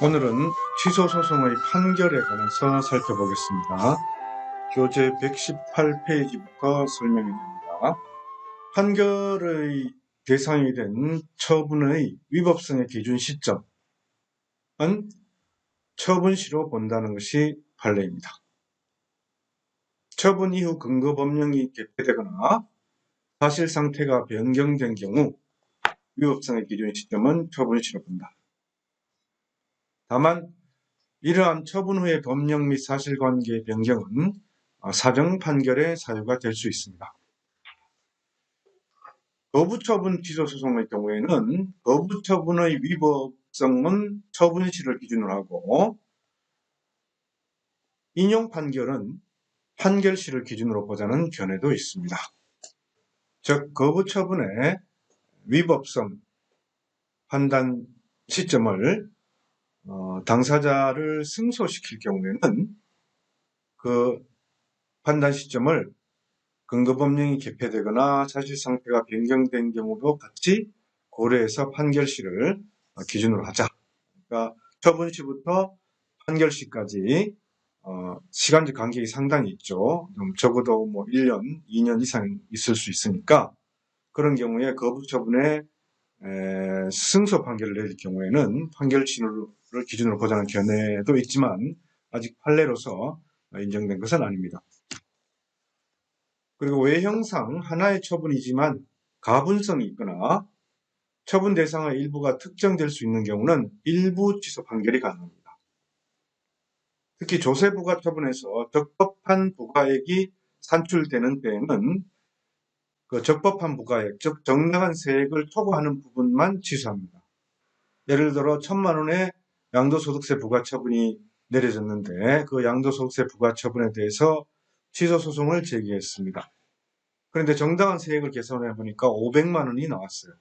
오늘은 취소소송의 판결에 관해서 살펴보겠습니다. 교재 118페이지부터 설명이 됩니다. 판결의 대상이 된 처분의 위법성의 기준 시점은 처분시로 본다는 것이 판례입니다. 처분 이후 근거법령이 개폐되거나 사실상태가 변경된 경우 위법성의 기준 시점은 처분시로 본다. 다만 이러한 처분 후의 법령 및 사실관계의 변경은 사정 판결의 사유가 될 수 있습니다. 거부처분 취소소송의 경우에는 거부처분의 위법성은 처분시를 기준으로 하고 인용 판결은 판결시를 기준으로 보자는 견해도 있습니다. 즉 거부처분의 위법성 판단 시점을 당사자를 승소시킬 경우에는 그 판단 시점을 근거법령이 개폐되거나 사실상태가 변경된 경우도 같이 고려해서 판결시를 기준으로 하자. 그러니까 처분시부터 판결시까지 시간적 간격이 상당히 있죠. 적어도 1년, 2년 이상 있을 수 있으니까 그런 경우에 거부처분에 승소 판결을 내릴 경우에는 판결시를 기준으로 보자는 견해도 있지만 아직 판례로서 인정된 것은 아닙니다. 그리고 외형상 하나의 처분이지만 가분성이 있거나 처분 대상의 일부가 특정될 수 있는 경우는 일부 취소 판결이 가능합니다. 특히 조세부가 처분에서 적법한 부가액이 산출되는 때에는 그 적법한 부가액, 즉 정당한 세액을 초과하는 부분만 취소합니다. 예를 들어 1,000만 원의 양도소득세 부과처분이 내려졌는데 그 양도소득세 부과처분에 대해서 취소소송을 제기했습니다. 그런데 정당한 세액을 계산해 보니까 500만 원이 나왔어요.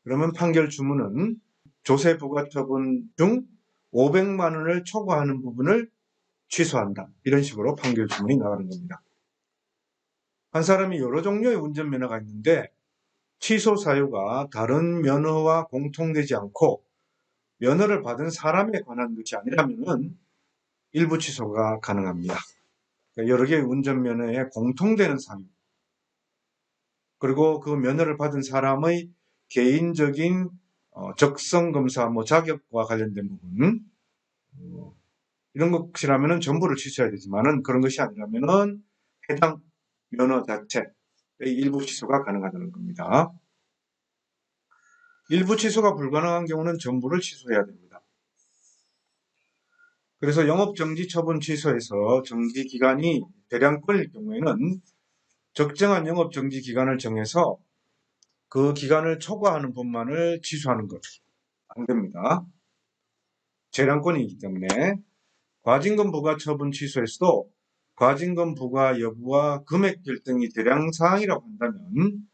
그러면 판결 주문은 조세 부과처분 중 500만 원을 초과하는 부분을 취소한다. 이런 식으로 판결 주문이 나가는 겁니다. 한 사람이 여러 종류의 운전면허가 있는데 취소 사유가 다른 면허와 공통되지 않고 면허를 받은 사람에 관한 것이 아니라면 일부 취소가 가능합니다. 그러니까 여러 개의 운전면허에 공통되는 사유 그리고 그 면허를 받은 사람의 개인적인 적성검사, 자격과 관련된 부분 이런 것이라면 전부를 취소해야 되지만은 그런 것이 아니라면은 해당 면허 자체의 일부 취소가 가능하다는 겁니다. 일부 취소가 불가능한 경우는 전부를 취소해야 됩니다. 그래서 영업정지 처분 취소에서 정지 기간이 대량권일 경우에는 적정한 영업정지 기간을 정해서 그 기간을 초과하는 분만을 취소하는 것 안 됩니다. 재량권이기 때문에 과징금 부과 처분 취소에서도 과징금 부과 여부와 금액 결정이 대량사항이라고 한다면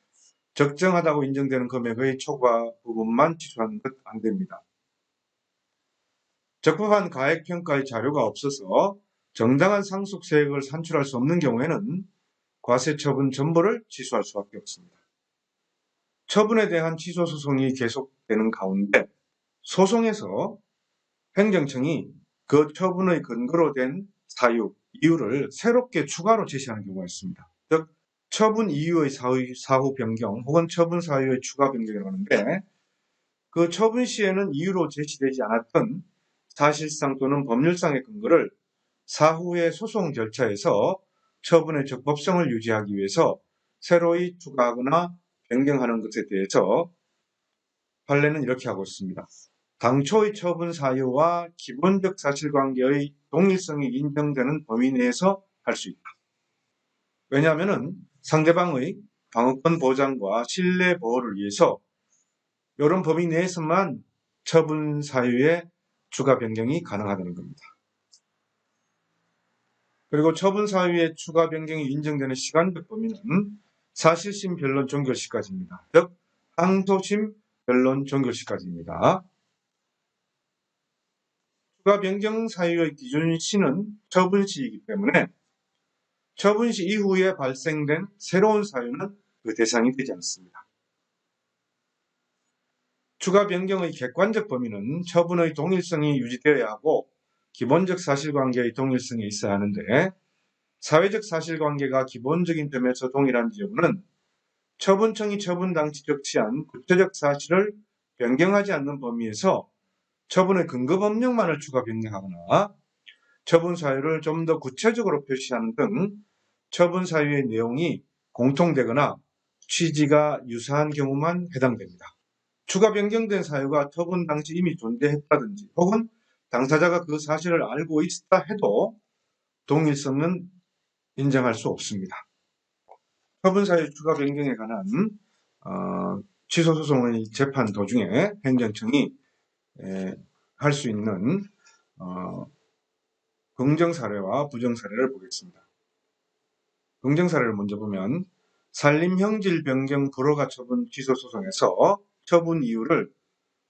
적정하다고 인정되는 금액의 초과 부분만 취소하는 것 안 됩니다. 적법한 가액평가의 자료가 없어서 정당한 상속세액을 산출할 수 없는 경우에는 과세처분 전부를 취소할 수밖에 없습니다. 처분에 대한 취소소송이 계속되는 가운데 소송에서 행정청이 그 처분의 근거로 된 사유, 이유를 새롭게 추가로 제시하는 경우가 있습니다. 즉 처분 이유의 사후 변경 혹은 처분 사유의 추가 변경이라고 하는데 그 처분 시에는 이유로 제시되지 않았던 사실상 또는 법률상의 근거를 사후의 소송 절차에서 처분의 적법성을 유지하기 위해서 새로이 추가하거나 변경하는 것에 대해서 판례는 이렇게 하고 있습니다. 당초의 처분 사유와 기본적 사실관계의 동일성이 인정되는 범위 내에서 할 수 있다. 왜냐하면 상대방의 방어권 보장과 신뢰 보호를 위해서 이런 범위 내에서만 처분 사유의 추가 변경이 가능하다는 겁니다. 그리고 처분 사유의 추가 변경이 인정되는 시간적 범위는 사실심 변론 종결 시까지입니다. 즉 항소심 변론 종결 시까지입니다. 추가 변경 사유의 기준 시는 처분시이기 때문에 처분시 이후에 발생된 새로운 사유는 그 대상이 되지 않습니다. 추가 변경의 객관적 범위는 처분의 동일성이 유지되어야 하고 기본적 사실관계의 동일성이 있어야 하는데 사회적 사실관계가 기본적인 점에서 동일한 여부는 처분청이 처분 당시 적시한 구체적 사실을 변경하지 않는 범위에서 처분의 근거 법령만을 추가 변경하거나 처분 사유를 좀 더 구체적으로 표시하는 등 처분 사유의 내용이 공통되거나 취지가 유사한 경우만 해당됩니다. 추가 변경된 사유가 처분 당시 이미 존재했다든지 혹은 당사자가 그 사실을 알고 있다 해도 동일성은 인정할 수 없습니다. 처분 사유 추가 변경에 관한 취소 소송의 재판 도중에 행정청이 할 수 있는 긍정 사례와 부정 사례를 보겠습니다. 긍정 사례를 먼저 보면 산림형질 변경 불허가 처분 취소 소송에서 처분 이유를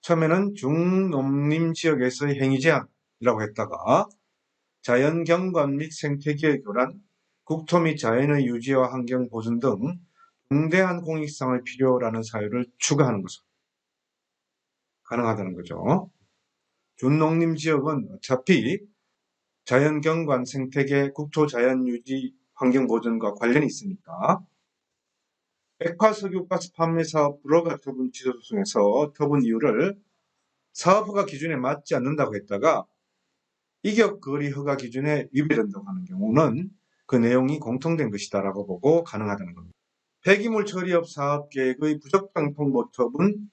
처음에는 중농림 지역에서의 행위 제한이라고 했다가 자연 경관 및 생태계의 교란, 국토 및 자연의 유지와 환경 보존 등 중대한 공익성의 필요라는 사유를 추가하는 것은 가능하다는 거죠. 준농림 지역은 어차피 자연 경관, 생태계, 국토 자연 유지, 환경 보존과 관련이 있으니까 백화석유가스 판매 사업 불허가 처분 취소 소송에서 처분 이유를 사업허가 기준에 맞지 않는다고 했다가 이격 거리 허가 기준에 위배된다고 하는 경우는 그 내용이 공통된 것이다라고 보고 가능하다는 겁니다. 폐기물 처리업 사업 계획의 부적정 통보 처분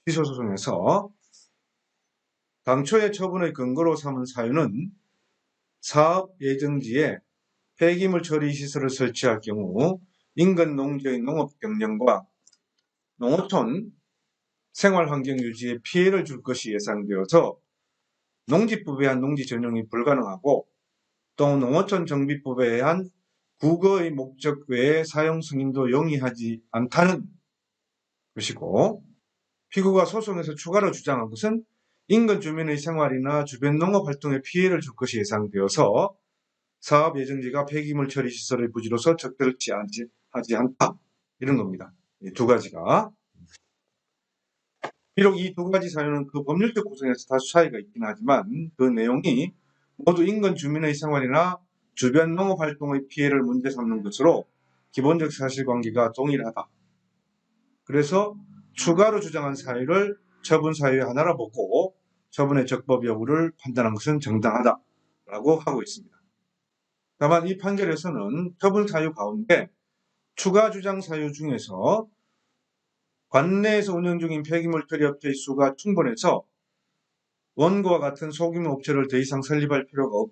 취소 소송에서 당초의 처분의 근거로 삼은 사유는 사업 예정지에 폐기물 처리 시설을 설치할 경우 인근 농지의 농업 경영과 농어촌 생활환경 유지에 피해를 줄 것이 예상되어서 농지법에 의한 농지 전용이 불가능하고 또 농어촌 정비법에 의한 국어의 목적 외에 사용 승인도 용이하지 않다는 것이고 피고가 소송에서 추가로 주장한 것은 인근 주민의 생활이나 주변 농업 활동에 피해를 줄 것이 예상되어서 사업 예정지가 폐기물 처리 시설의 부지로서 적절치 하지 않다. 이런 겁니다. 이 두 가지가. 비록 이 두 가지 사유는 그 법률적 구성에서 다소 차이가 있긴 하지만 그 내용이 모두 인근 주민의 생활이나 주변 농업 활동의 피해를 문제 삼는 것으로 기본적 사실관계가 동일하다. 그래서 추가로 주장한 사유를 처분 사유의 하나로 보고 처분의 적법 여부를 판단한 것은 정당하다라고 하고 있습니다. 다만 이 판결에서는 처분 사유 가운데 추가 주장 사유 중에서 관내에서 운영 중인 폐기물 처리 업체의 수가 충분해서 원고와 같은 소규모 업체를 더 이상 설립할 필요가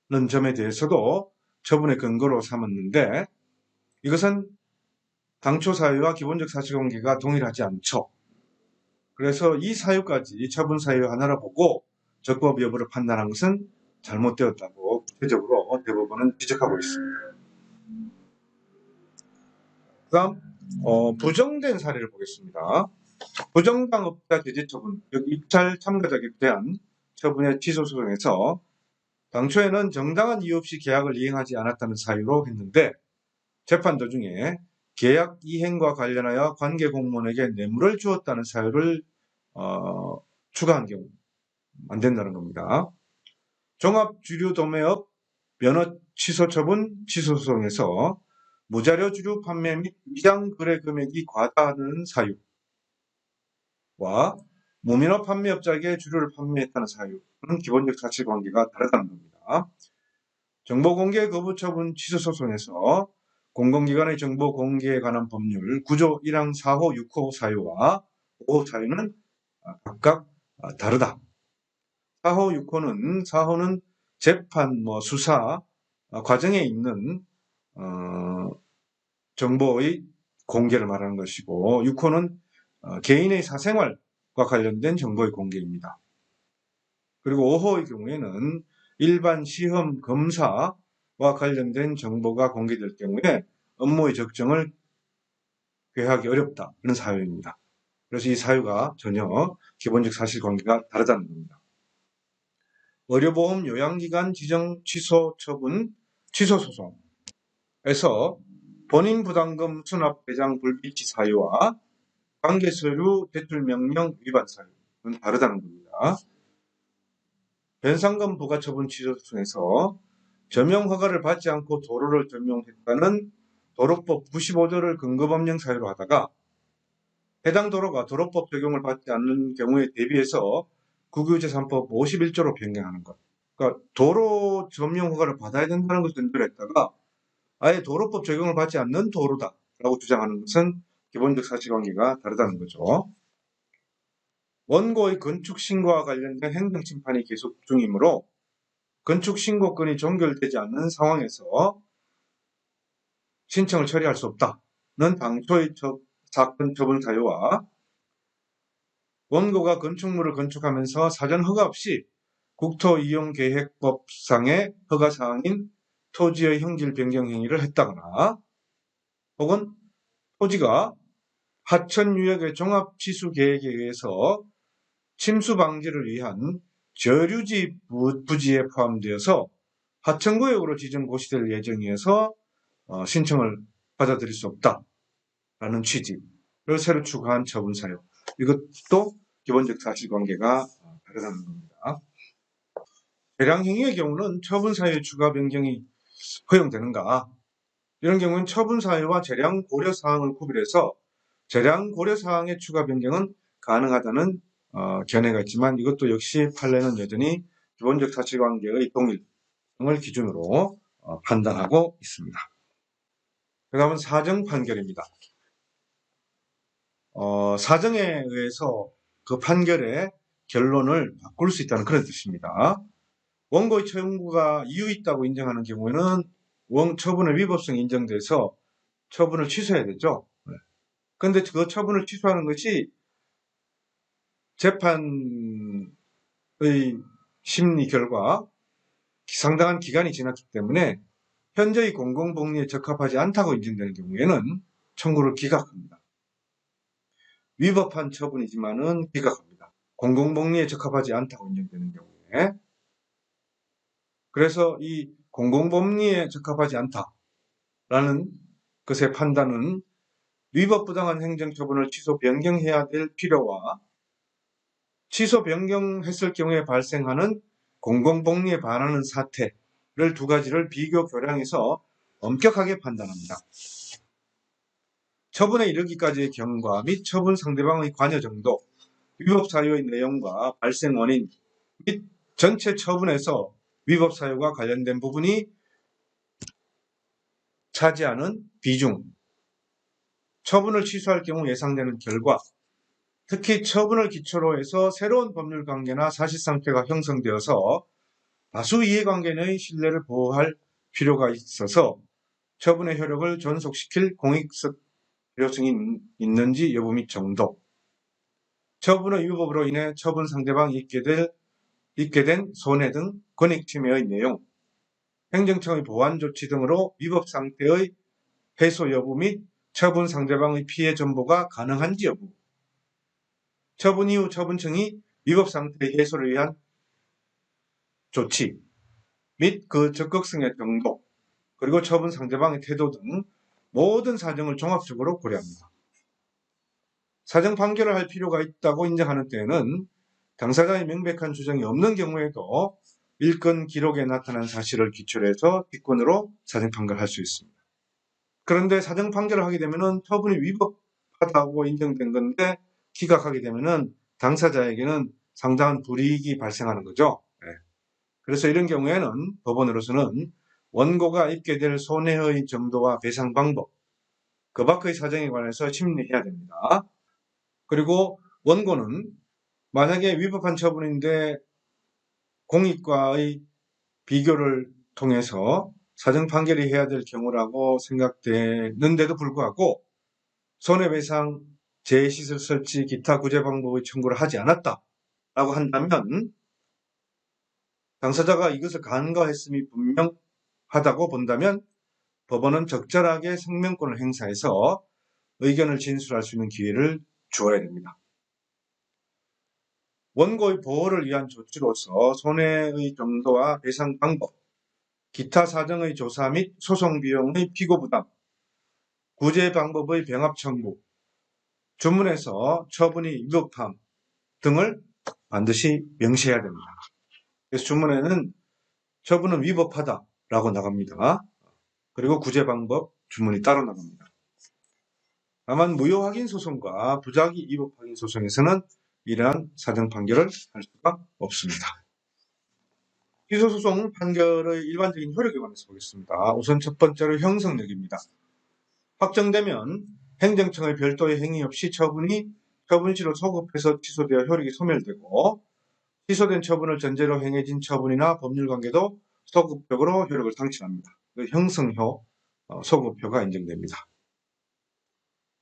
없다는 점에 대해서도 처분의 근거로 삼았는데 이것은 당초 사유와 기본적 사실관계가 동일하지 않죠. 그래서 이 사유까지 처분 사유 하나로 보고 적법 여부를 판단한 것은 잘못되었다고 구체적으로 대법원은 지적하고 있습니다. 그 다음 부정된 사례를 보겠습니다. 부정당업자 제재 처분, 즉 입찰 참가자에 대한 처분의 취소 소송에서 당초에는 정당한 이유 없이 계약을 이행하지 않았다는 사유로 했는데 재판 도중에 계약 이행과 관련하여 관계 공무원에게 뇌물을 주었다는 사유를 추가한 경우 안 된다는 겁니다. 종합주류도매업 면허 취소 처분 취소 소송에서 무자료 주류 판매 및 위장 거래 금액이 과다하는 사유와 무면허 판매업자에게 주류를 판매했다는 사유는 기본적 사실관계가 다르다는 겁니다. 정보공개 거부 처분 취소 소송에서 공공기관의 정보 공개에 관한 법률 9조 1항 4호 6호 사유와 5호 사유는 각각 다르다. 4호 6호는 4호는 재판 수사 과정에 있는 정보의 공개를 말하는 것이고 6호는 개인의 사생활과 관련된 정보의 공개입니다. 그리고 5호의 경우에는 일반 시험 검사와 관련된 정보가 공개될 경우에 업무의 적정을 궤하기 어렵다. 이런 사유입니다. 그래서 이 사유가 전혀 기본적 사실관계가 다르다는 겁니다. 의료보험 요양기관 지정 취소 처분 취소 소송에서 본인 부담금 수납 배당 불일치 사유와 관계서류 제출명령 위반 사유는 다르다는 겁니다. 변상금 부가처분 취소소송에서 점용허가를 받지 않고 도로를 점용했다는 도로법 95조를 근거법령 사유로 하다가 해당 도로가 도로법 적용을 받지 않는 경우에 대비해서 국유재산법 51조로 변경하는 것. 그러니까 도로 점용허가를 받아야 된다는 것을 전제로 했다가 아예 도로법 적용을 받지 않는 도로다라고 주장하는 것은 기본적 사실관계가 다르다는 거죠. 원고의 건축신고와 관련된 행정심판이 계속 중이므로 건축신고권이 종결되지 않는 상황에서 신청을 처리할 수 없다는 당초의 사건 처분 사유와 원고가 건축물을 건축하면서 사전 허가 없이 국토이용계획법상의 허가사항인 토지의 형질 변경 행위를 했다거나 혹은 토지가 하천유역의 종합취수계획에 의해서 침수 방지를 위한 저류지 부지에 포함되어서 하천구역으로 지정고시될 예정이어서 신청을 받아들일 수 없다라는 취지를 새로 추가한 처분 사유. 이것도 기본적 사실관계가 다르다는 겁니다. 대량 행위의 경우는 처분 사유의 추가 변경이 허용되는가? 이런 경우는 처분 사유와 재량 고려 사항을 구별해서 재량 고려 사항의 추가 변경은 가능하다는 견해가 있지만 이것도 역시 판례는 여전히 기본적 사실관계의 동일성을 기준으로 판단하고 있습니다. 그 다음은 사정 판결입니다. 사정에 의해서 그 판결의 결론을 바꿀 수 있다는 그런 뜻입니다. 원고의 청구가 이유 있다고 인정하는 경우에는 처분의 위법성이 인정돼서 처분을 취소해야 되죠. 그런데 그 처분을 취소하는 것이 재판의 심리 결과 상당한 기간이 지났기 때문에 현재의 공공복리에 적합하지 않다고 인정되는 경우에는 청구를 기각합니다. 위법한 처분이지만은 기각합니다. 공공복리에 적합하지 않다고 인정되는 경우에. 그래서 이 공공복리에 적합하지 않다라는 것의 판단은 위법부당한 행정처분을 취소 변경해야 될 필요와 취소 변경했을 경우에 발생하는 공공복리에 반하는 사태를 두 가지를 비교 교량해서 엄격하게 판단합니다. 처분에 이르기까지의 경과 및 처분 상대방의 관여 정도, 위법 사유의 내용과 발생 원인 및 전체 처분에서 위법 사유와 관련된 부분이 차지하는 비중, 처분을 취소할 경우 예상되는 결과, 특히 처분을 기초로 해서 새로운 법률 관계나 사실상태가 형성되어서 다수 이해관계의 신뢰를 보호할 필요가 있어서 처분의 효력을 존속시킬 공익적 필요성이 있는지 여부 및 정도, 처분의 위법으로 인해 처분 상대방이 입게 된 손해 등 권익침해의 내용, 행정청의 보완 조치 등으로 위법 상태의 해소 여부 및 처분 상대방의 피해 전보가 가능한지 여부, 처분 이후 처분청이 위법 상태의 해소를 위한 조치 및 그 적극성의 정도, 그리고 처분 상대방의 태도 등 모든 사정을 종합적으로 고려합니다. 사정 판결을 할 필요가 있다고 인정하는 때에는 당사자의 명백한 주장이 없는 경우에도 일건 기록에 나타난 사실을 기초로 해서 뒷건으로 사정 판결을 할 수 있습니다. 그런데 사정 판결을 하게 되면은 처분이 위법하다고 인정된 건데 기각하게 되면은 당사자에게는 상당한 불이익이 발생하는 거죠. 그래서 이런 경우에는 법원으로서는 원고가 입게 될 손해의 정도와 배상 방법, 그 밖의 사정에 관해서 심리해야 됩니다. 그리고 원고는 만약에 위법한 처분인데 공익과의 비교를 통해서 사정 판결이 해야 될 경우라고 생각되는데도 불구하고 손해배상, 재시설 설치, 기타 구제 방법의 청구를 하지 않았다라고 한다면 당사자가 이것을 간과했음이 분명하다고 본다면 법원은 적절하게 생명권을 행사해서 의견을 진술할 수 있는 기회를 주어야 됩니다. 원고의 보호를 위한 조치로서 손해의 정도와 배상 방법, 기타 사정의 조사 및 소송 비용의 피고 부담, 구제 방법의 병합 청구, 주문에서 처분이 위법함 등을 반드시 명시해야 됩니다. 그래서 주문에는 처분은 위법하다라고 나갑니다. 그리고 구제 방법, 주문이 따로 나갑니다. 다만 무효 확인 소송과 부작위 위법 확인 소송에서는 이러한 사정 판결을 할 수가 없습니다. 기소소송 판결의 일반적인 효력에 관해서 보겠습니다. 우선 첫 번째로 형성력입니다. 확정되면 행정청의 별도의 행위 없이 처분시로 소급해서 취소되어 효력이 소멸되고, 취소된 처분을 전제로 행해진 처분이나 법률관계도 소급적으로 효력을 상실합니다. 형성효, 소급효가 인정됩니다.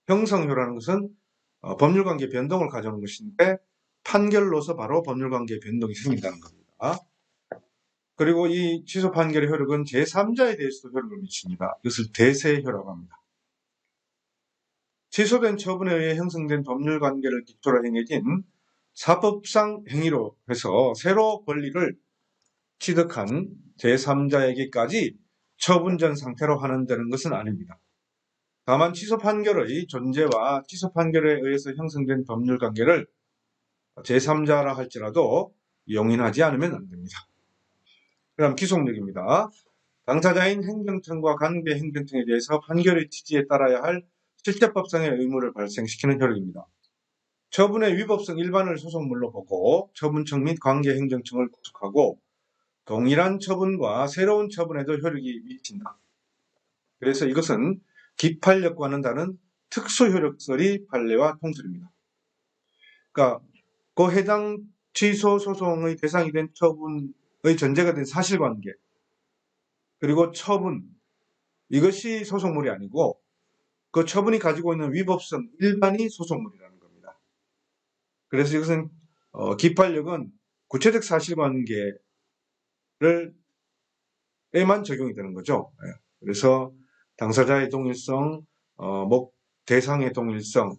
형성효라는 것은 법률관계 변동을 가져오는 것인데, 판결로서 바로 법률관계 변동이 생긴다는 겁니다. 그리고 이 취소 판결의 효력은 제3자에 대해서도 효력을 미칩니다. 이것을 대세효라고 합니다. 취소된 처분에 의해 형성된 법률관계를 기초로 행해진 사법상 행위로 해서 새로 권리를 취득한 제3자에게까지 처분 전 상태로 환원되는 것은 아닙니다. 다만 취소 판결의 존재와 취소 판결에 의해서 형성된 법률관계를 제3자라 할지라도 용인하지 않으면 안 됩니다. 그다음 기속력입니다. 당사자인 행정청과 관계 행정청에 대해서 판결의 취지에 따라야 할 실제법상의 의무를 발생시키는 효력입니다. 처분의 위법성 일반을 소송물로 보고 처분청 및 관계 행정청을 구속하고 동일한 처분과 새로운 처분에도 효력이 미친다. 그래서 이것은 기판력과는 다른 특수효력설이 판례와 통설입니다. 그러니까 그 해당 취소 소송의 대상이 된 처분의 전제가 된 사실관계, 그리고 처분, 이것이 소송물이 아니고 그 처분이 가지고 있는 위법성 일반이 소송물이라는 겁니다. 그래서 이것은 기판력은 구체적 사실관계에만 적용이 되는 거죠. 그래서 당사자의 동일성, 대상의 동일성을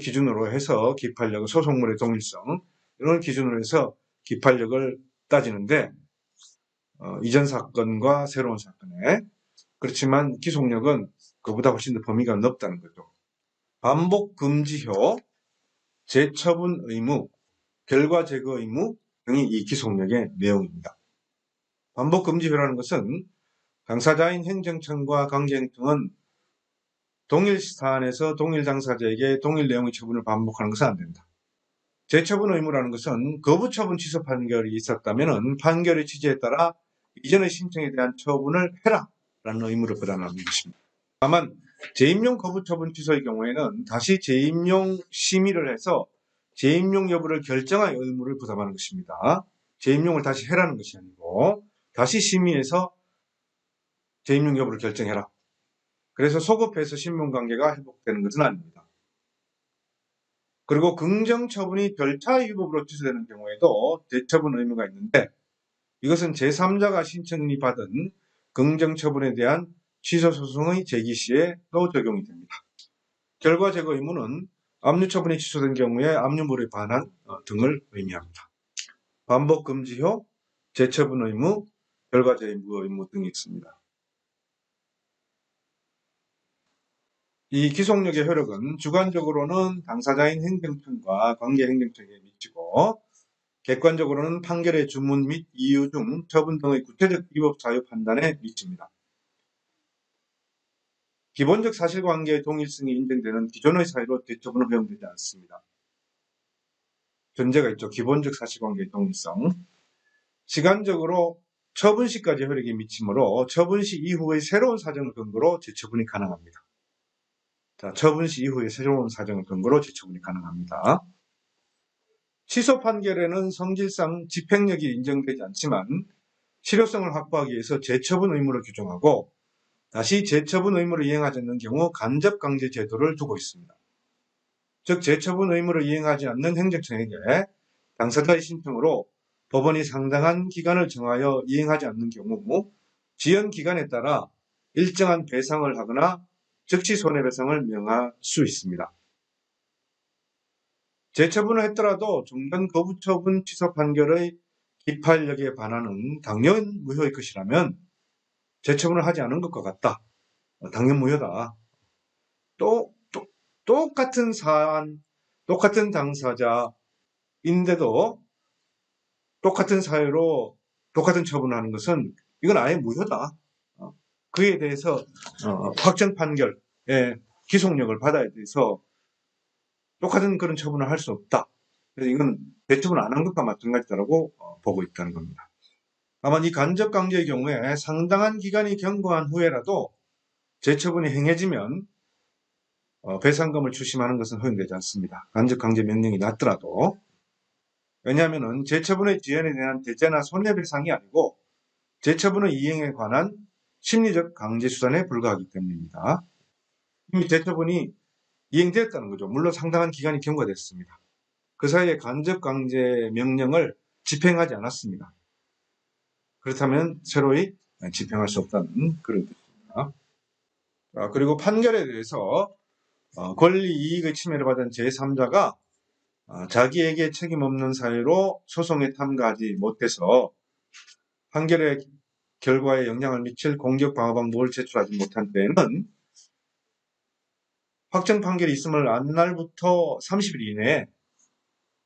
기준으로 해서 기판력은 소송물의 동일성, 이런 기준으로 해서 기판력을 따지는데, 이전 사건과 새로운 사건에, 그렇지만 기속력은 그보다 훨씬 더 범위가 넓다는 거죠. 반복 금지효, 재처분 의무, 결과 제거 의무 등이 이 기속력의 내용입니다. 반복 금지효라는 것은 당사자인 행정청과 관계행정은 동일 사안에서 동일 당사자에게 동일 내용의 처분을 반복하는 것은 안 된다. 재처분 의무라는 것은 거부처분 취소 판결이 있었다면 판결의 취지에 따라 이전의 신청에 대한 처분을 해라 라는 의무를 부담하는 것입니다. 다만 재임용 거부처분 취소의 경우에는 다시 재임용 심의를 해서 재임용 여부를 결정할 의무를 부담하는 것입니다. 재임용을 다시 해라는 것이 아니고 다시 심의해서 재임용 여부를 결정해라. 그래서 소급해서 신문관계가 회복되는 것은 아닙니다. 그리고 긍정처분이 절차 위법으로 취소되는 경우에도 재처분 의무가 있는데, 이것은 제3자가 신청이 받은 긍정처분에 대한 취소소송의 제기 시에도 적용이 됩니다. 결과 제거 의무는 압류처분이 취소된 경우에 압류물의 반환 등을 의미합니다. 반복 금지효, 재처분 의무, 결과 제거 의무 등이 있습니다. 이 기속력의 효력은 주관적으로는 당사자인 행정청과 관계 행정청에 미치고, 객관적으로는 판결의 주문 및 이유 중 처분 등의 구체적 위법 사유 판단에 미칩니다. 기본적 사실관계의 동일성이 인정되는 기존의 사유로 재처분은 허용되지 않습니다. 전제가 있죠. 기본적 사실관계의 동일성. 시간적으로 처분시까지 효력이 미치므로 처분시 이후의 새로운 사정을 근거로 재처분이 가능합니다. 자, 처분시 이후의 새로운 사정을 근거로 재처분이 가능합니다. 취소 판결에는 성질상 집행력이 인정되지 않지만 실효성을 확보하기 위해서 재처분 의무를 규정하고, 다시 재처분 의무를 이행하지 않는 경우 간접강제 제도를 두고 있습니다. 즉 재처분 의무를 이행하지 않는 행정청에게 당사자의 신청으로 법원이 상당한 기간을 정하여 이행하지 않는 경우 지연 기간에 따라 일정한 배상을 하거나 즉시 손해배상을 명할 수 있습니다. 재처분을 했더라도 종전 거부처분 취소 판결의 기판력에 반하는 당연 무효의 것이라면 재처분을 하지 않은 것과 같다. 당연 무효다. 또 똑같은 사안, 똑같은 당사자인데도 똑같은 사유로 똑같은 처분을 하는 것은 이건 아예 무효다. 그에 대해서 확정 판결의 기속력을 받아야 돼서 똑같은 그런 처분을 할 수 없다. 그래서 이건 대처분 안 한 것과 마찬가지다라고 보고 있다는 겁니다. 다만 이 간접강제의 경우에 상당한 기간이 경과한 후에라도 재처분이 행해지면 배상금을 추심하는 것은 허용되지 않습니다. 간접강제 명령이 났더라도. 왜냐하면 재처분의 지연에 대한 대제나 손해배상이 아니고 재처분의 이행에 관한 심리적 강제수단에 불과하기 때문입니다. 이미 재처분이 이행되었다는 거죠. 물론 상당한 기간이 경과됐습니다. 그 사이에 간접강제 명령을 집행하지 않았습니다. 그렇다면 새로이 집행할 수 없다는 그런 뜻입니다. 그리고 판결에 대해서 권리 이익의 침해를 받은 제3자가 자기에게 책임 없는 사유로 소송에 참가하지 못해서 판결의 결과에 영향을 미칠 공격 방어 방법을 제출하지 못한 때에는 확정 판결이 있음을 안 날부터 30일 이내에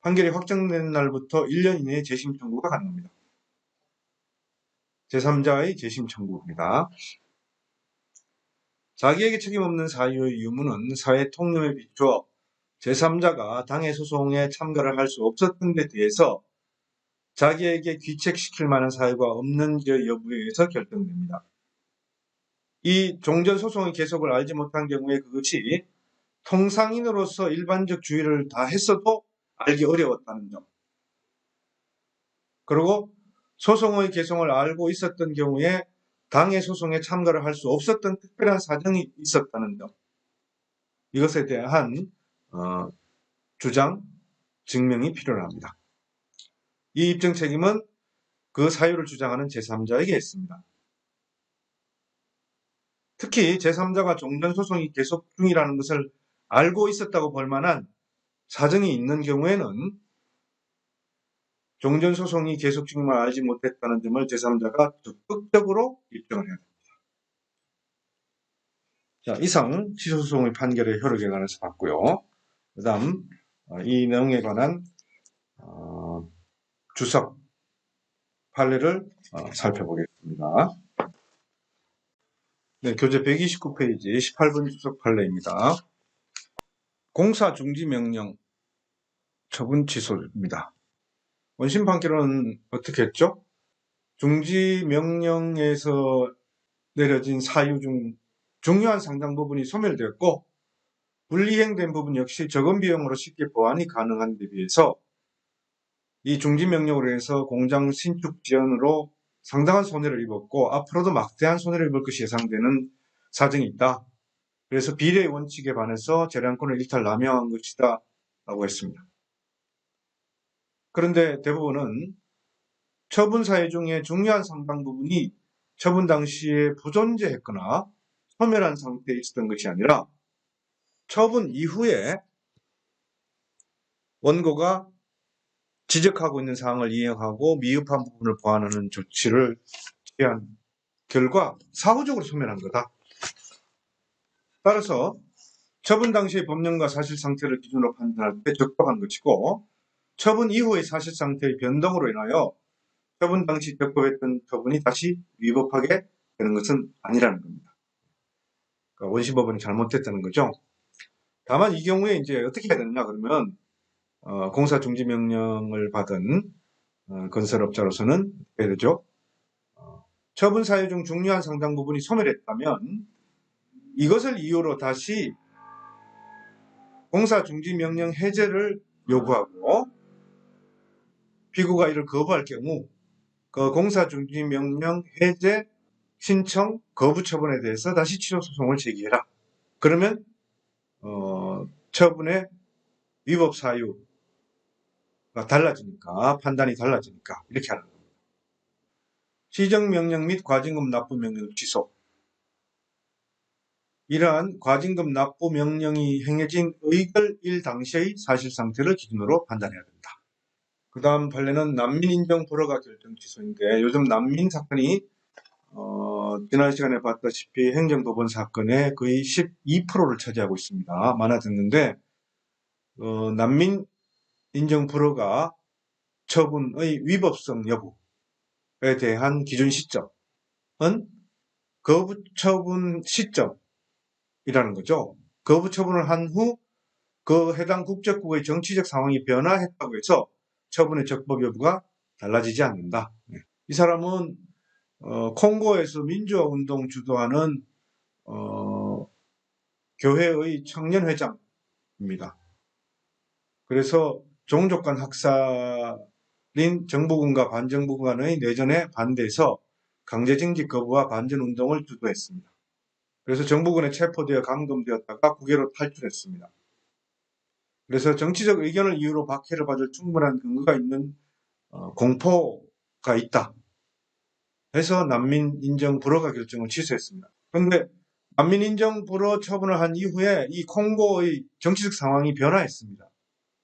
판결이 확정된 날부터 1년 이내에 재심 청구가 가능합니다. 제3자의 재심 청구입니다. 자기에게 책임 없는 사유의 유무는 사회 통념에 비추어 제3자가 당해 소송에 참가를 할 수 없었던 데 대해서 자기에게 귀책시킬 만한 사유가 없는지 여부에 의해서 결정됩니다. 이 종전소송의 계속을 알지 못한 경우에 그것이 통상인으로서 일반적 주의를 다 했어도 알기 어려웠다는 점. 그리고 소송의 개성을 알고 있었던 경우에 당해 소송에 참가를 할 수 없었던 특별한 사정이 있었다는 점. 이것에 대한 주장, 증명이 필요합니다. 이 입증 책임은 그 사유를 주장하는 제3자에게 있습니다. 특히 제3자가 종전소송이 계속 중이라는 것을 알고 있었다고 볼 만한 사정이 있는 경우에는 종전소송이 계속 중임을 알지 못했다는 점을 제3자가 적극적으로 입증을 해야 됩니다. 자, 이상 취소소송의 판결의 효력에 관해서 봤고요. 그 다음 이 내용에 관한 주석 판례를 살펴보겠습니다. 네, 교재 129페이지 18번 주석 판례입니다. 공사 중지 명령 처분 취소입니다. 원심 판결은 어떻게 했죠? 중지 명령에서 내려진 사유 중 중요한 상당 부분이 소멸되었고 불이행된 부분 역시 적은 비용으로 쉽게 보완이 가능한 데 비해서 이 중지 명령으로 해서 공장 신축 지연으로 상당한 손해를 입었고 앞으로도 막대한 손해를 입을 것이 예상되는 사정이 있다. 그래서 비례의 원칙에 반해서 재량권을 일탈 남용한 것이다 라고 했습니다. 그런데 대부분은 처분 사유 중에 중요한 상당 부분이 처분 당시에 부존재했거나 소멸한 상태에 있었던 것이 아니라 처분 이후에 원고가 지적하고 있는 사항을 이행하고 미흡한 부분을 보완하는 조치를 취한 결과 사후적으로 소멸한 거다. 따라서 처분 당시의 법령과 사실 상태를 기준으로 판단할 때 적법한 것이고 처분 이후의 사실 상태의 변동으로 인하여 처분 당시 적법했던 처분이 다시 위법하게 되는 것은 아니라는 겁니다. 그러니까 원시법원이 잘못됐다는 거죠. 다만 이 경우에 이제 어떻게 해야 되느냐 그러면 공사 중지 명령을 받은 건설업자로서는 어떻게 되죠? 처분 사유 중 중요한 상당 부분이 소멸했다면 이것을 이유로 다시 공사 중지 명령 해제를 요구하고 피고가 이를 거부할 경우 그 공사 중지 명령 해제 신청 거부 처분에 대해서 다시 취소 소송을 제기해라. 그러면 처분의 위법 사유가 달라지니까 판단이 달라지니까 이렇게 하는 겁니다. 시정명령 및 과징금 납부 명령 취소. 이러한 과징금 납부 명령이 행해진 의결일 당시의 사실 상태를 기준으로 판단해야 됩니다. 그 다음 판례는 난민 인정 불허가 결정 취소인데 요즘 난민 사건이 지난 시간에 봤다시피 행정법원 사건의 거의 12%를 차지하고 있습니다. 많아졌는데 난민 인정 불허가 처분의 위법성 여부에 대한 기준 시점은 거부 처분 시점이라는 거죠. 거부 처분을 한 후 그 해당 국적국의 정치적 상황이 변화했다고 해서 처분의 적법 여부가 달라지지 않는다. 이 사람은 콩고에서 민주화 운동 주도하는 교회의 청년회장입니다. 그래서 종족 간 학살인 정부군과 반정부 간의 내전에 반대해서 강제징집 거부와 반전운동을 주도했습니다. 그래서 정부군에 체포되어 감금되었다가 국외로 탈출했습니다. 그래서 정치적 의견을 이유로 박해를 받을 충분한 근거가 있는 공포가 있다 해서 난민 인정 불허가 결정을 취소했습니다. 그런데 난민 인정 불허 처분을 한 이후에 이 콩고의 정치적 상황이 변화했습니다.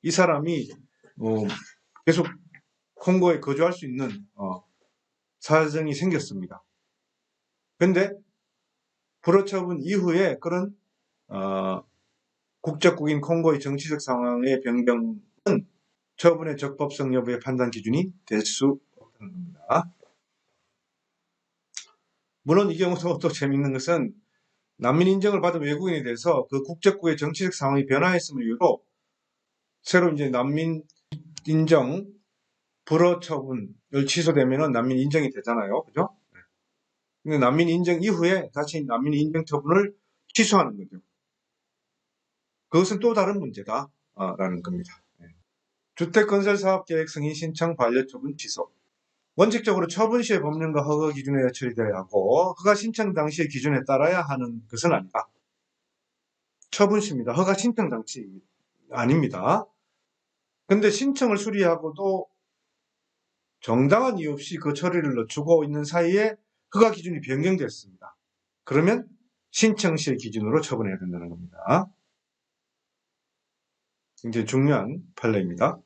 이 사람이 계속 콩고에 거주할 수 있는 사정이 생겼습니다. 그런데 불허 처분 이후에 그런 국적국인 콩고의 정치적 상황의 변경은 처분의 적법성 여부의 판단 기준이 될 수 없다는 겁니다. 물론 이 경우도 또 재미있는 것은 난민 인정을 받은 외국인에 대해서 그 국적국의 정치적 상황이 변화했음을 이유로 새로 이제 난민 인정 불허 처분을 취소되면은 난민 인정이 되잖아요. 그죠? 근데 난민 인정 이후에 다시 난민 인정 처분을 취소하는 거죠. 그것은 또 다른 문제다라는 겁니다. 주택건설사업계획 승인 신청 반려처분 취소. 원칙적으로 처분 시의 법령과 허가 기준에 처리되어야 하고 허가 신청 당시의 기준에 따라야 하는 것은 아니다. 처분 시입니다. 허가 신청 당시 아닙니다. 근데 신청을 수리하고도 정당한 이유 없이 그 처리를 늦추고 있는 사이에 허가 기준이 변경됐습니다. 그러면 신청 시의 기준으로 처분해야 된다는 겁니다. 굉장히 중요한 판례입니다.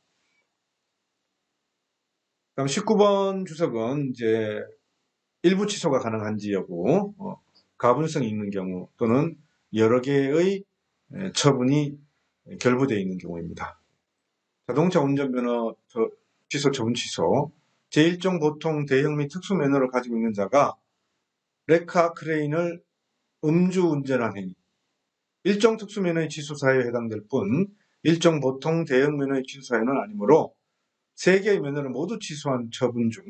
다음 19번 주석은 이제 일부 취소가 가능한지 여부, 가분성이 있는 경우 또는 여러 개의 처분이 결부되어 있는 경우입니다. 자동차 운전면허 취소 처분 취소. 제1종 보통 대형 및 특수 면허를 가지고 있는 자가 레카 크레인을 음주운전한 행위. 1종 특수 면허의 취소 사유에 해당될 뿐 1종 보통 대형 면허의 취소 사유는 아니므로 3개의 면허를 모두 취소한 처분 중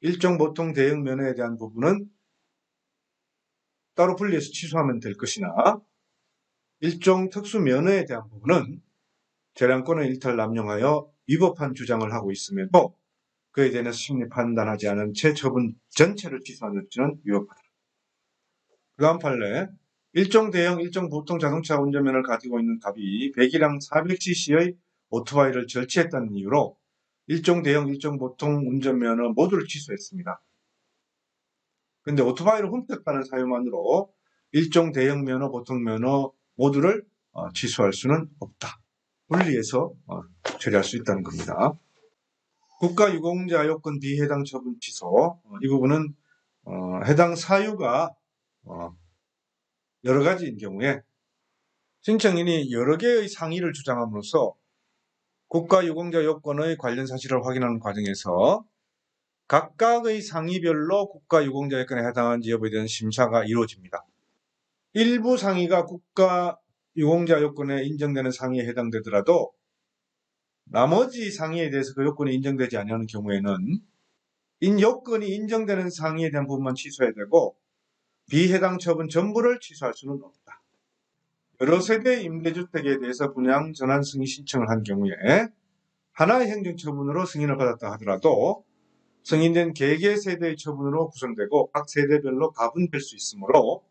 1종 보통 대형 면허에 대한 부분은 따로 분리해서 취소하면 될 것이나 1종 특수 면허에 대한 부분은 재량권의 일탈 남용하여 위법한 주장을 하고 있음에도 그에 대해서 심리 판단하지 않은 채 처분 전체를 취소하는 것은 위법하다. 그 다음 판례. 1종 대형, 1종 보통 자동차 운전면허를 가지고 있는 갑이 배기량 400cc의 오토바이를 절취했다는 이유로 1종 대형, 1종 보통 운전면허 모두를 취소했습니다. 그런데 오토바이를 훔쳤다는 사유만으로 1종 대형 면허, 보통 면허 모두를 취소할 수는 없다. 분리해서 처리할 수 있다는 겁니다. 국가유공자 요건 비해당 처분 취소. 이 부분은 해당 사유가 여러 가지인 경우에 신청인이 여러 개의 상의를 주장함으로써 국가유공자 요건의 관련 사실을 확인하는 과정에서 각각의 상의별로 국가유공자 요건에 해당하는지 여부에 대한 심사가 이루어집니다. 일부 상의가 국가유공자 요건에 인정되는 상의에 해당되더라도 나머지 상의에 대해서 그 요건이 인정되지 않는 경우에는 요건이 인정되는 상의에 대한 부분만 취소해야 되고 비해당 처분 전부를 취소할 수는 없다. 여러 세대 임대주택에 대해서 분양 전환 승인 신청을 한 경우에 하나의 행정처분으로 승인을 받았다 하더라도 승인된 개개 세대의 처분으로 구성되고 각 세대별로 가분될 수 있으므로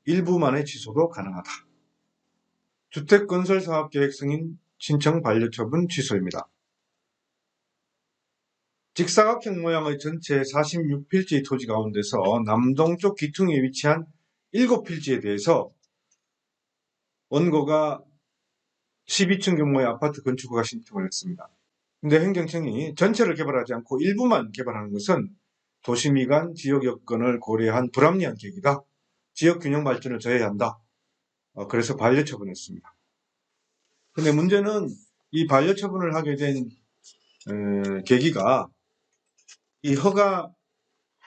일부만의 취소도 가능하다. 주택건설사업계획 승인 신청 반려처분 취소입니다. 직사각형 모양의 전체 46필지의 토지 가운데서 남동쪽 기퉁에 위치한 7필지에 대해서 원고가 12층 규모의 아파트 건축 허가 신청을 했습니다. 근데 행정청이 전체를 개발하지 않고 일부만 개발하는 것은 도시 간 지역 여건을 고려한 불합리한 계기다. 지역 균형 발전을 저해야 한다. 그래서 반려처분했습니다. 근데 문제는 이 반려처분을 하게 된 계기가 이 허가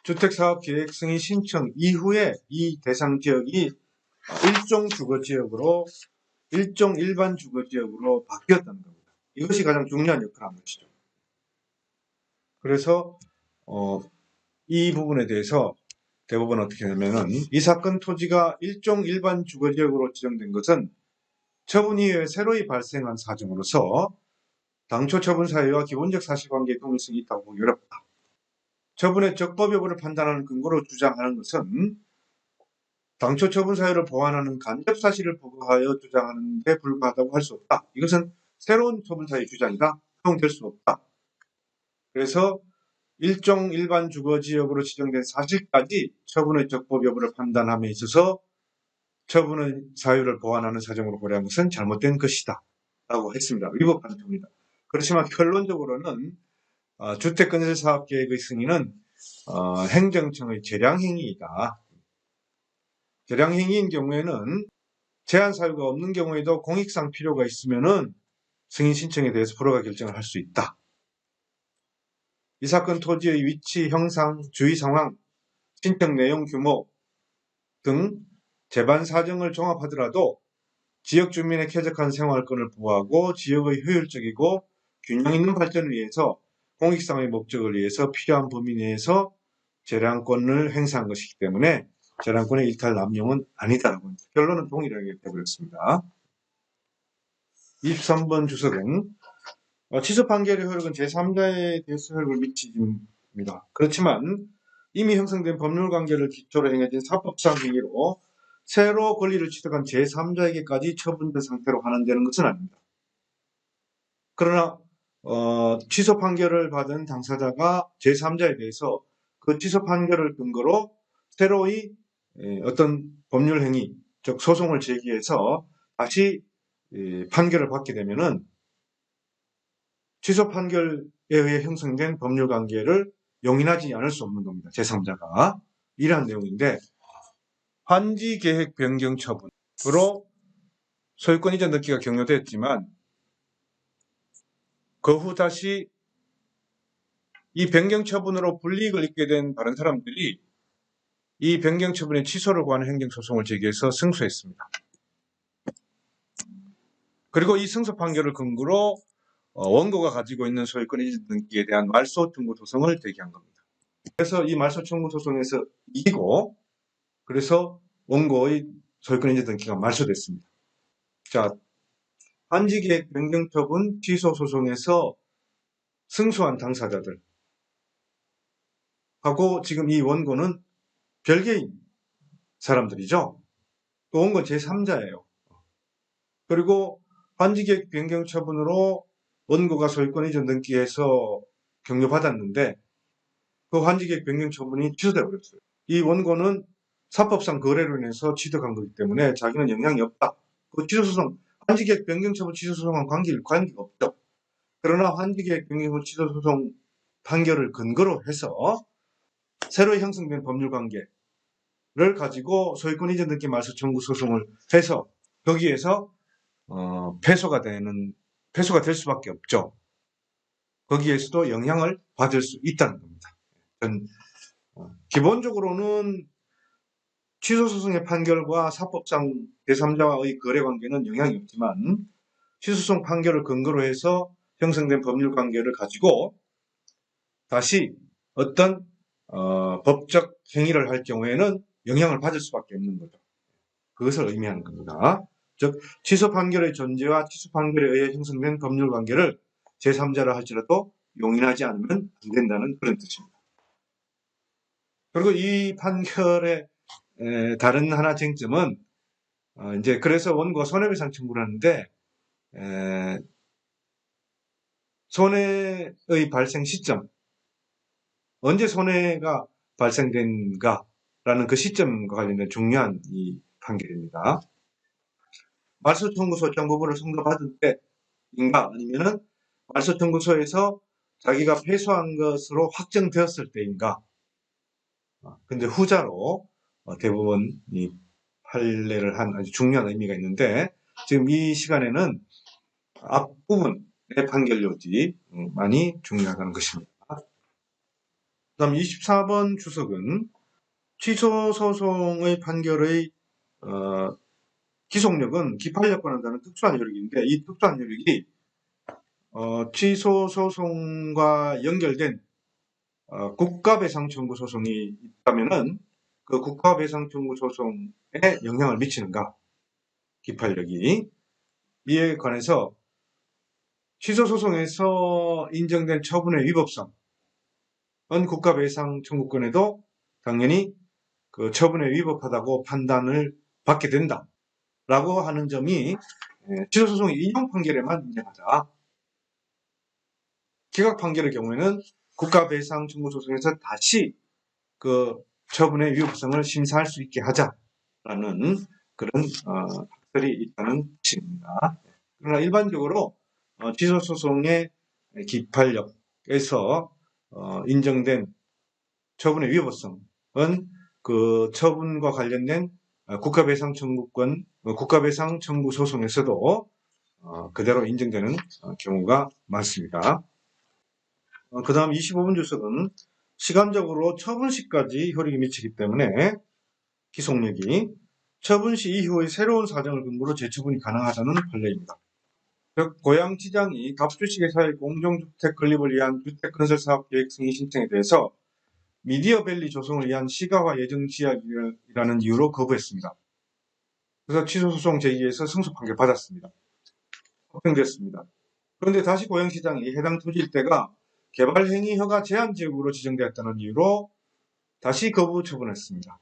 주택사업계획 승인 신청 이후에 이 대상 지역이 일종 주거지역으로 일종 일반 주거지역으로 바뀌었다는 겁니다. 이것이 가장 중요한 역할을 한 것이죠. 그래서 이 부분에 대해서 대법원은 어떻게 하냐면은 이 사건 토지가 일종 일반 주거지역으로 지정된 것은 처분 이후에 새로이 발생한 사정으로서 당초 처분 사유와 기본적 사실관계의 동일성이 있다고 보기 어렵다. 처분의 적법 여부를 판단하는 근거로 주장하는 것은 당초 처분 사유를 보완하는 간접 사실을 부과하여 주장하는 데 불과하다고 할 수 없다. 이것은 새로운 처분 사유 주장이다. 허용될 수 없다. 그래서 일종 일반 주거지역으로 지정된 사실까지 처분의 적법 여부를 판단함에 있어서 처분의 사유를 보완하는 사정으로 고려한 것은 잘못된 것이다. 라고 했습니다. 위법한 겁니다. 그렇지만 결론적으로는 주택건설사업계획의 승인은 행정청의 재량행위이다. 재량행위인 경우에는 제한 사유가 없는 경우에도 공익상 필요가 있으면은 승인 신청에 대해서 불허가 결정을 할 수 있다. 이 사건 토지의 위치, 형상, 주의 상황, 신청 내용 규모 등 재반 사정을 종합하더라도 지역 주민의 쾌적한 생활권을 보호하고 지역의 효율적이고 균형 있는 발전을 위해서 공익상의 목적을 위해서 필요한 범위 내에서 재량권을 행사한 것이기 때문에 재량권의 일탈 남용은 아니다라고 결론은 동일하게 되어버렸습니다. 23번 주석은 취소 판결의 효력은 제3자에 대해서 효력을 미칩니다. 그렇지만 이미 형성된 법률관계를 기초로 행해진 사법상 행위로 새로 권리를 취득한 제3자에게까지 처분된 상태로 환원되는 것은 아닙니다. 그러나 취소 판결을 받은 당사자가 제3자에 대해서 그 취소 판결을 근거로 새로이 어떤 법률 행위, 즉 소송을 제기해서 다시 판결을 받게 되면은 취소 판결에 의해 형성된 법률 관계를 용인하지 않을 수 없는 겁니다. 제3자가. 이러한 내용인데 환지 계획 변경 처분으로 소유권 이전 등기가 격려됐지만 그 후 다시 이 변경 처분으로 불이익을 입게 된 다른 사람들이 이 변경 처분의 취소를 구하는 행정소송을 제기해서 승소했습니다. 그리고 이 승소 판결을 근거로 원고가 가지고 있는 소유권 이전 등기에 대한 말소 청구 소송을 제기한 겁니다. 그래서 이 말소 청구 소송에서 이기고 그래서 원고의 소유권 이전 등기가 말소됐습니다. 자, 환지계획 변경 처분 취소 소송에서 승소한 당사자들 하고 지금 이 원고는 별개인 사람들이죠. 또 원고 제3자예요. 그리고 환지계획 변경 처분으로 원고가 소유권 이전 등기에서 격려받았는데 그 환지계획 변경 처분이 취소되어 버렸어요. 이 원고는 사법상 거래로 인해서 취득한 거기 때문에 자기는 영향이 없다. 그 취소소송, 환지계획 변경 처분 취소소송과 관계가 없죠. 그러나 환지계획 변경 취소소송 판결을 근거로 해서 새로 형성된 법률관계를 가지고 소유권 이전 등기 말소 청구 소송을 해서 거기에서 패소가 될 수밖에 없죠. 거기에서도 영향을 받을 수 있다는 겁니다. 기본적으로는 취소소송의 판결과 사법상 제3자와의 거래관계는 영향이 없지만 취소소송 판결을 근거로 해서 형성된 법률관계를 가지고 다시 어떤 법적 행위를 할 경우에는 영향을 받을 수밖에 없는 거죠. 그것을 의미하는 겁니다. 즉 취소 판결의 존재와 취소 판결에 의해 형성된 법률관계를 제3자라 할지라도 용인하지 않으면 안 된다는 그런 뜻입니다. 그리고 이 판결의 다른 하나 쟁점은 이제 그래서 원고가 손해배상 청구를 하는데 손해의 발생 시점, 언제 손해가 발생된가라는 그 시점과 관련된 중요한 이 판결입니다. 말소 청구 소장 부분을 선고받을 때인가 아니면은 말소 청구소에서 자기가 패소한 것으로 확정되었을 때인가 근데 후자로 대부분 이 판례를 한 아주 중요한 의미가 있는데, 지금 이 시간에는 앞부분의 판결료지 많이 중요하다는 것입니다. 그다음 24번 주석은 취소소송의 판결의 기속력은 기판력과 한다는 특수한 여력인데, 이 특수한 여력이 취소소송과 연결된 국가배상 청구 소송이 있다면은 그 국가배상 청구 소송에 영향을 미치는가, 기판력이. 이에 관해서 취소소송에서 인정된 처분의 위법성은 국가배상 청구권에도 당연히 그 처분에 위법하다고 판단을 받게 된다라고 하는 점이 취소소송의 인용 판결에만 인정하자. 기각 판결의 경우에는 국가배상 청구 소송에서 다시 그 처분의 위법성을 심사할 수 있게 하자라는 그런 학설이 있다는 뜻입니다. 그러나 일반적으로 취소소송의 기판력에서 인정된 처분의 위법성은 그 처분과 관련된 국가배상 청구권, 국가배상 청구 소송에서도 그대로 인정되는 경우가 많습니다. 그 다음 25번 주석은 시간적으로 처분시까지 효력이 미치기 때문에 기속력이 처분시 이후의 새로운 사정을 근거로 재처분이 가능하다는 판례입니다. 즉, 고양시장이 갑주시계사의 공동주택 건립을 위한 주택건설사업계획 승인 신청에 대해서 미디어밸리 조성을 위한 시가화 예정 지역이라는 이유로 거부했습니다. 그래서 취소소송 제기에서 승소 판결 받았습니다. 확정됐습니다. 그런데 다시 고양시장이 해당 토지 일대가 개발행위 허가 제한 지역으로 지정되었다는 이유로 다시 거부 처분했습니다.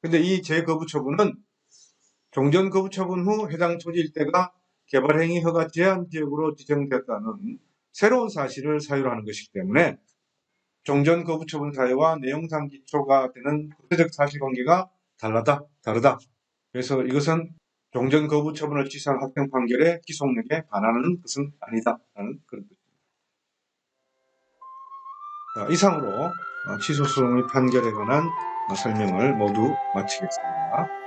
근데 이 재거부 처분은 종전 거부 처분 후 해당 토지 일대가 개발행위 허가 제한 지역으로 지정되었다는 새로운 사실을 사유로 하는 것이기 때문에 종전 거부 처분 사유와 내용상 기초가 되는 구체적 사실관계가 다르다. 그래서 이것은 종전 거부 처분을 취소한 확정 판결의 기속력에 반하는 것은 아니다라는 그런 뜻입니다. 이상으로 취소소송의 판결에 관한 설명을 모두 마치겠습니다.